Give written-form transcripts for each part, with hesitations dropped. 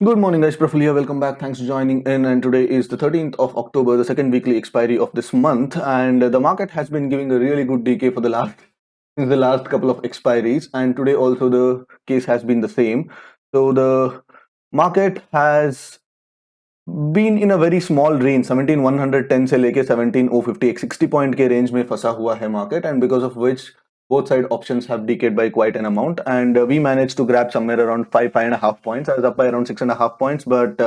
Good morning, guys. Praful here. Welcome back. Thanks for joining in. And today is the 13th of October, the second weekly expiry of this month. And the market has been giving a really good decay for the last since the last couple of expiries. And today also the case has been the same. So the market has been in a very small range, 17110 से लेके 17050 एक 60 point के range में फंसा हुआ है market, and because of which both side options have decayed by quite an amount, and we managed to grab somewhere around 5.5 points. I was up by around 6.5 points, but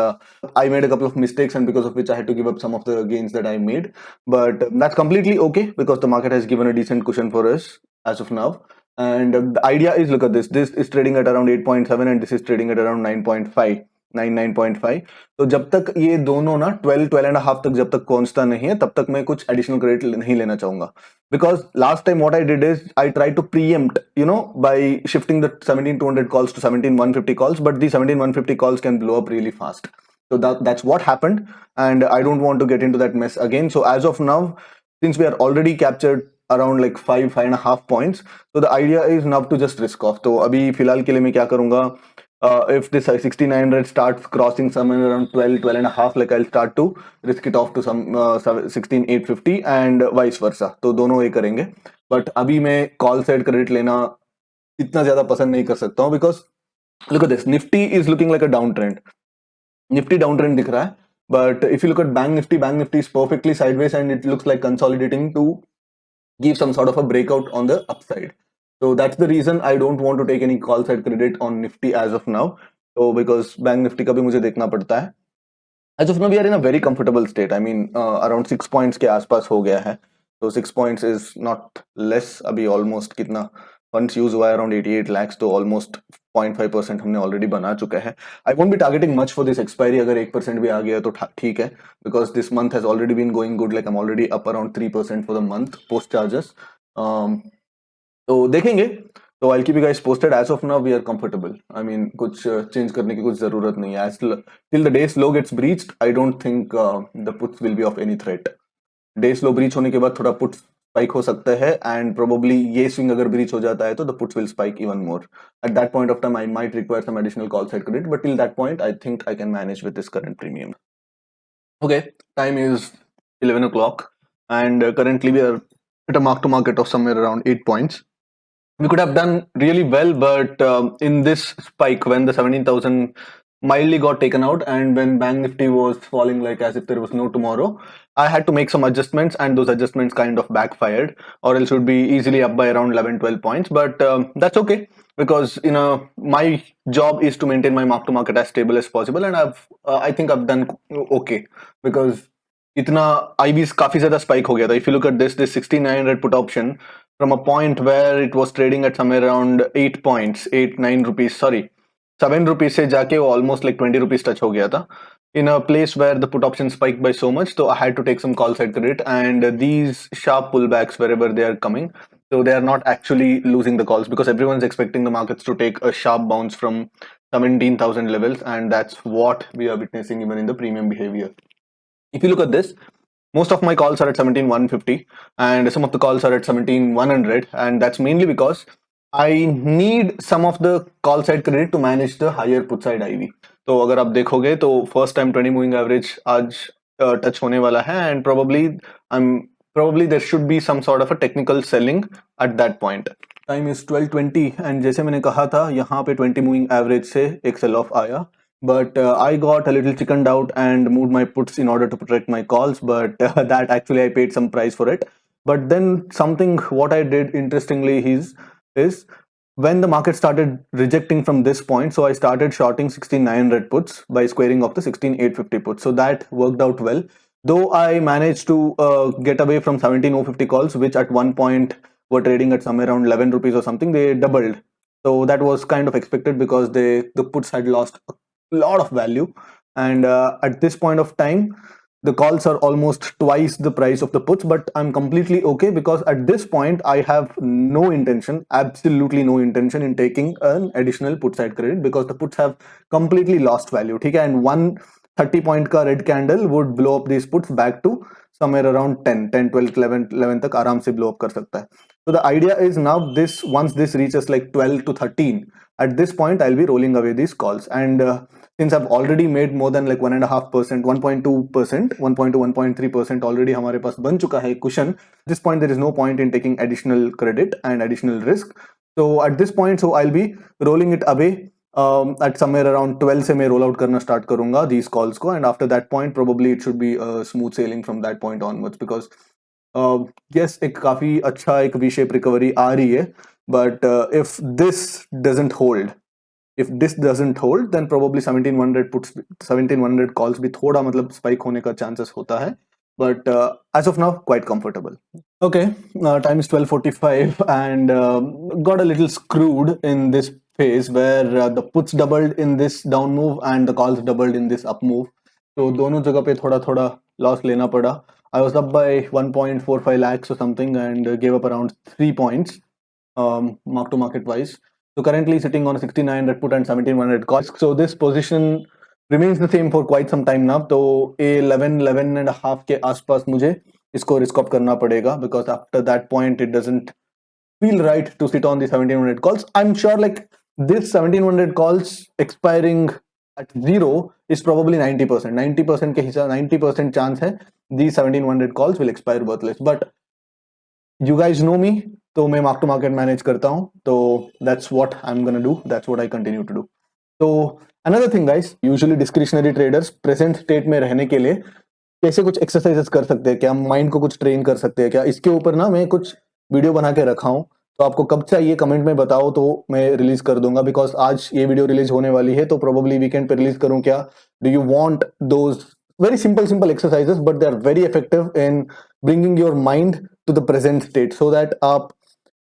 I made a couple of mistakes, and because of which I had to give up some of the gains that I made. But that's completely okay because the market has given a decent cushion for us as of now. And the idea is, look at this. This is trading at around 8.7 and this is trading at around 9.5. 9.5. तो जब तक ये दोनों ना 12.5 तक जब तक पहुंचता नहीं है तब तक मैं कुछ एडिशनल क्रेडिट नहीं लेना चाहूंगा. Because last time what I did is I tried to preempt, by shifting the 17200 calls to 17150 calls, but the 17150 calls can blow up really fast. So that's what happened, and I don't want to get into that mess again. So as of now, since we are already captured around like 5.5 points, so the idea is now to just risk off. तो अभी फिलहाल के लिए मैं क्या करूंगा, if this 6900 starts crossing somewhere around 12 and a half, like I'll start to risk it off to some 16850 and vice versa. तो दोनों ये करेंगे. बट अभी मैं कॉल साइड क्रेडिट लेना इतना ज्यादा पसंद नहीं कर सकता हूँ, because look at this, Nifty is looking like a down trend. Nifty down trend दिख रहा है, but if you look at bank nifty is perfectly sideways and it looks like consolidating to give some sort of a breakout on the upside. So that's the reason I don't want to take any call side credit on Nifty as of now. So because Bank Nifty का भी मुझे देखना पड़ता है. As of now, we are in a very comfortable state. I mean, around 6 points के आसपास हो गया है. So 6 points is not less. अभी almost कितना funds use हुआ है around 88 lakhs, तो almost 0.5% हमने already बना चुका है. I won't be targeting much for this expiry. अगर 1% भी आ गया तो ठीक है, because this month has already been going good. Like I'm already up around 3% for the month post charges. तो देखेंगे. तो I'll keep you guys posted. As of now, we are comfortable. I mean, कुछ change करने की कुछ जरूरत नहीं है. Till the day's low gets breached, I don't think the puts will be of any threat. Day's low breach होने के बाद थोड़ा put spike हो सकता है, and probably ये swing अगर breach हो जाता है तो the puts will spike even more. At that point of time, I might require some additional call side credit, but till that point, I think I can manage with this current premium. Okay, time is 11 o'clock, and currently we are at a mark to market of somewhere around 8 points. We could have done really well, but in this spike, when the 17,000 mildly got taken out and when Bank Nifty was falling like as if there was no tomorrow, I had to make some adjustments, and those adjustments kind of backfired, or else would be easily up by around 11-12 points. But that's okay, because my job is to maintain my mark to market as stable as possible, and I think I've done okay, because इतना IBs काफी ज्यादा spike हो गया था. If you look at this 6900 put option, from a point where it was trading at somewhere around 8 points, 9 rupees, sorry, 7 rupees से जाके वो almost like 20 rupees touch हो गया था. In a place where the put option spiked by so much, so I had to take some call side credit, and these sharp pullbacks wherever they are coming, so they are not actually losing the calls, because everyone's expecting the markets to take a sharp bounce from 17,000 levels, and that's what we are witnessing even in the premium behavior. If you look at this, most of my calls are at 17,150 and some of the calls are at 17,100, and that's mainly because I need some of the call side credit to manage the higher put side IV. तो अगर आप देखोगे तो first time 20 moving average आज touch होने वाला है, and probably there should be some sort of a technical selling at that point. Time is 12:20 and जैसे मैंने कहा था यहाँ पे 20 moving average से एक sell off आया, but I got a little chickened out and moved my puts in order to protect my calls, but that actually I paid some price for it. But then something what I did interestingly is when the market started rejecting from this point, so I started shorting 16900 puts by squaring off the 16850 puts, so that worked out well, though I managed to get away from 17050 calls, which at one point were trading at somewhere around 11 rupees or something. They doubled, so that was kind of expected because the puts had lost a lot of value, and at this point of time the calls are almost twice the price of the puts. But I'm completely okay, because at this point I have no intention, absolutely no intention in taking an additional put side credit, because the puts have completely lost value. Okay, and 130 point ka red candle would blow up these puts back to somewhere around 10, 12, 11 तक आराम से blow up कर सकता है. So the idea is now, once this reaches like 12 to 13, at this point I'll be rolling away these calls, and since I've already made more than like 1.5%, 1.2%, 1.2, 1.3% already हमारे पास बन चुका है cushion. At this point, there is no point in taking additional credit and additional risk. So at this point, so I'll be rolling it away. At somewhere around 12 से मैं roll out करना start करूँगा these calls को, and after that point probably it should be smooth sailing from that point onwards, because yes, एक काफी अच्छा एक V shape recovery आ रही है, but if this doesn't hold, then probably 1700 calls भी थोड़ा मतलब spike होने का chances होता है, but as of now quite comfortable. Okay, time is 12:45 and got a little screwed in this phase where the puts doubled in this down move and the calls doubled in this up move. तो दोनों जगह पे थोड़ा थोड़ा loss लेना पड़ा. I was up by 1.45 lakhs or something and gave up around 3 points mark to market wise. So currently sitting on 1,600 put and 1,700 calls. So this position remains the same for quite some time now. तो 11 and a half के आसपास मुझे इसको risk off करना पड़ेगा, because after that point it doesn't feel right to sit on the 1,700 calls. I'm sure like this 1,700 calls expiring at zero is probably 90%. 90% के हिसाब 90% chance है these 1,700 calls will expire worthless. But you guys know me, तो मैं mark to market manage करता हूँ, तो that's what I'm gonna do. That's what I continue to do. So another thing guys, usually discretionary traders present state में रहने के लिए कैसे कुछ एक्सरसाइजेस कर सकते हैं क्या, माइंड को कुछ ट्रेन कर सकते हैं क्या, इसके ऊपर ना मैं कुछ वीडियो बना के रखा हूँ. तो आपको कब चाहिए कमेंट में बताओ, तो मैं रिलीज कर दूंगा, बिकॉज आज ये वीडियो रिलीज होने वाली है, तो प्रोबेबली वीकेंड पे रिलीज करूँ क्या. Do you want those very simple exercises, but they are very effective in bringing your mind to the present state, so that आप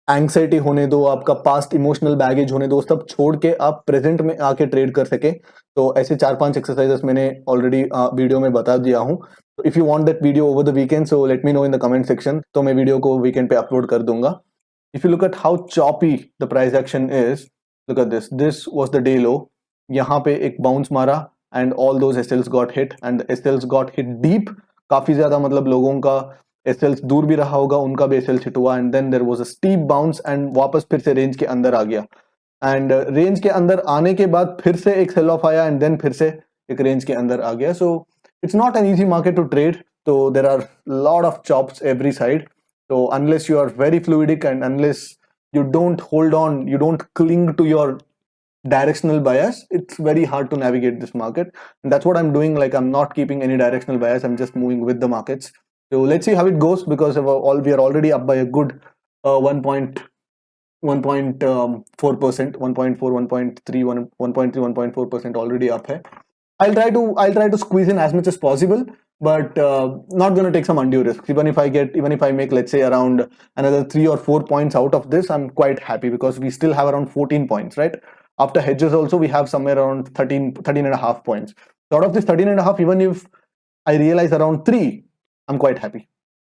एंग्जाइटी होने दो, आपका पास्ट इमोशनल बैगेज होने दो, सब छोड़ के आप प्रेजेंट में आके ट्रेड कर सके. तो ऐसे 4-5 एक्सरसाइजेस मैंने ऑलरेडी वीडियो में बता दिया हूँ. तो if you want that video over the weekend, so let me know in the comment section, तो मैं वीडियो को वीकेंड पे अपलोड कर दूंगा. If you look at how choppy the price action is, look at this was the day low. यहाँ पे एक bounce मारा and all those SLs got hit, and SLs got hit deep. काफी ज्यादा मतलब लोगों का एसएल्स दूर भी रहा होगा, उनका भी एसएल्स हिट हुआ, and then there was a steep bounce and वापस फिर से रेंज के अंदर आ गया. एंड रेंज के अंदर आने के बाद फिर से एक सेल ऑफ आया, एंड देन फिर से एक रेंज के अंदर आ गया. So it's not an easy market to trade. तो there are lot of chops every side. So unless you are very fluidic and unless you don't hold on, you don't cling to your directional bias, it's very hard to navigate this market. And that's what I'm doing. Like, I'm not keeping any directional bias, I'm just moving with the markets. So let's see how it goes, because we are already up by a good 1.4%, 1.4, 1.3, 1.3, 1.4% already up hai. I'll try to squeeze in as much as possible, but not going to take some undue risks. Even if I make, let's say, around another 3 or 4 points out of this, I'm quite happy, because we still have around 14 points, right? After hedges also, we have somewhere around 13 and a half points. So out of this 13 and a half, even if I realize around 3, I'm quite happy.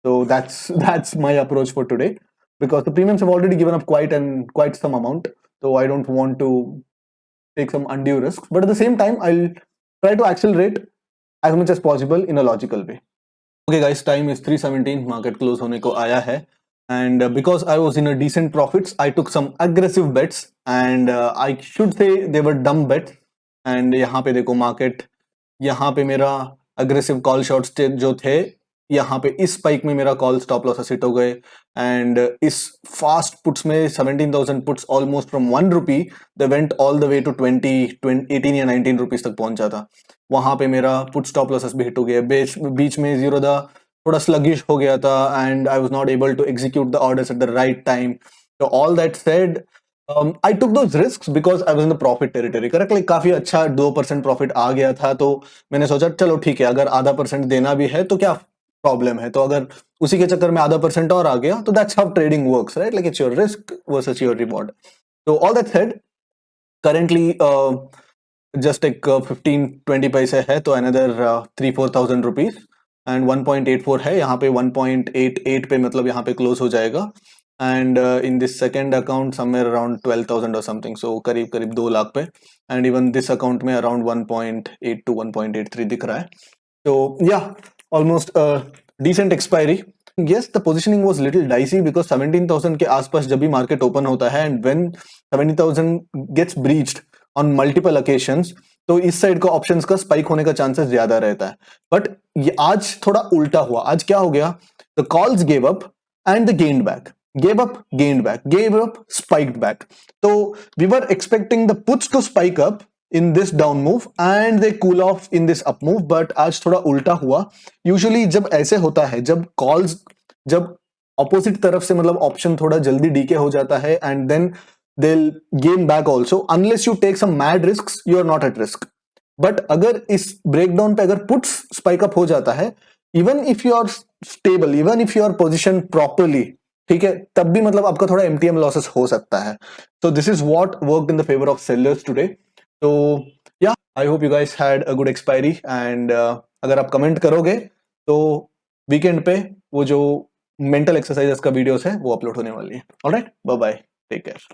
So that's my approach for today, because the premiums have already given up quite some amount. So I don't want to take some undue risks, but at the same time, I'll try to accelerate as much as possible in a logical way. Okay guys, time is 3:17, market close होने को आया है, and because I was in a decent profits, I took some aggressive bets, and I should say they were dumb bets. and यहाँ पे देखो market, यहाँ पे मेरा aggressive call shots जो थे, यहाँ पे इस स्पाइक में मेरा कॉल स्टॉप लॉस हिट हो गए, एंड इस फास्ट पुट्स में 17,000 puts almost from 1 rupee they went all the way to 18 या 19 रुपीज तक पहुंचा था. वहां पे मेरा पुट स्टॉप लॉसेस भी हिट हो गया. बीच में जीरो दा थोड़ा स्लगिश हो गया था, and I was not able to execute the orders at the right time. तो all that said, I took those risks because I was in the profit territory. Correct? Like काफी अच्छा 2% profit आ गया था, तो मैंने सोचा चलो ठीक है, अगर आधा % देना भी है तो क्या प्रॉब्लम है. तो अगर उसी के चक्कर में आधा % और आ गया, तो that's how trading works, right? Like it's your risk versus your reward. So all that said, currently just एक 15-20 पैसे है, तो another 3,000-4,000 rupees, and 1.84 है, यहाँ पे 1.88 पे मतलब यहाँ पे क्लोज हो जाएगा. And in this second account somewhere around 12,000 or something, so करीब 2 लाख पे, and even this account में around 1.8 to 1.83 दिख रहा है. So yeah, almost a decent expiry. Yes, the positioning was little dicey because 17,000 के आसपास जब भी मार्केट ओपन होता है, and when 70,000 gets breached on multiple occasions, तो इस साइड का ऑप्शंस का स्पाइक होने का चांसेस ज्यादा रहता है. बट ये आज थोड़ा उल्टा हुआ. आज क्या हो गया? The calls gave up and the gained back, gave up, gained back, gave up, spiked back. So we were expecting the puts to spike up in this down move and they cool off in this up move, but आज थोड़ा उल्टा हुआ. Usually जब ऐसे होता है, जब calls, जब opposite तरफ से मतलब option थोड़ा जल्दी डीके हो जाता है and then they'll gain back also, unless you take some mad risks, you are not at risk. But अगर इस breakdown पे अगर puts spike up हो जाता है, even if you are stable, even if you are positioned properly, ठीक है, तब भी मतलब आपका थोड़ा MTM लॉसेस हो सकता है. So this is what worked in the favor of sellers today. So yeah, I hope you guys had a good expiry and अगर आप कमेंट करोगे तो वीकेंड पे वो जो मेंटल एक्सरसाइजेस का वीडियोस है वो अपलोड होने वाली है. Alright, bye bye, take care.